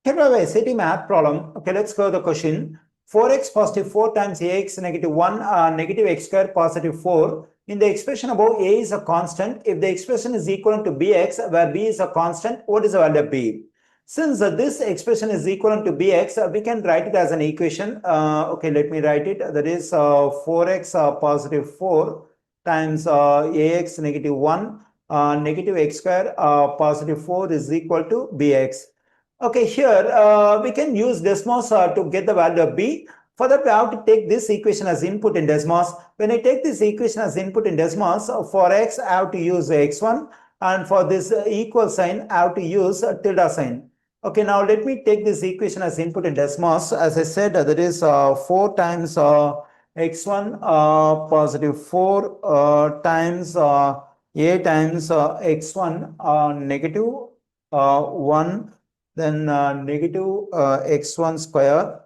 Here we have a SAT math problem. Okay, let's go to the question. 4x positive 4 times ax negative 1 negative x square positive 4. In the expression above, a is a constant. If the expression is equivalent to bx, where b is a constant, what is the value of b? Since this expression is equivalent to bx, we can write it as an equation. Okay, let me write it. That is 4x positive 4 times ax negative 1 negative x square positive 4 is equal to bx. Okay, here we can use Desmos to get the value of b. For that, we have to take this equation as input in Desmos. When I take this equation as input in Desmos, for x, I have to use x1, and for this equal sign, I have to use tilde sign. Okay, now let me take this equation as input in Desmos. As I said, that is 4 times x1 positive 4 times a times x1 negative 1, then negative x1 square.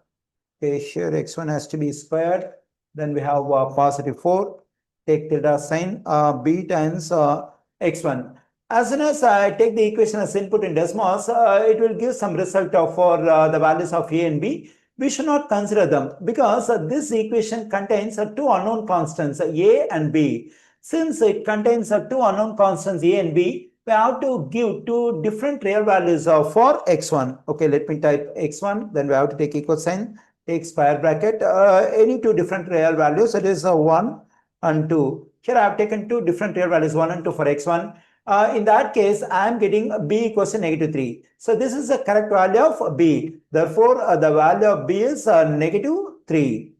Okay, here x1 has to be squared. Then we have positive 4. Take tilde sign b times x1. As soon as I take the equation as input in Desmos, it will give some result for the values of a and b. We should not consider them because this equation contains two unknown constants, a and b. Since it contains two unknown constants, a and b, we have to give two different real values for x1. Okay, let me type x1, then we have to take equal sign, take square bracket, any two different real values, it is 1 and 2. Here I have taken two different real values, 1 and 2 for x1. In that case, I am getting b equals to negative 3. So this is the correct value of b. Therefore, the value of b is negative 3.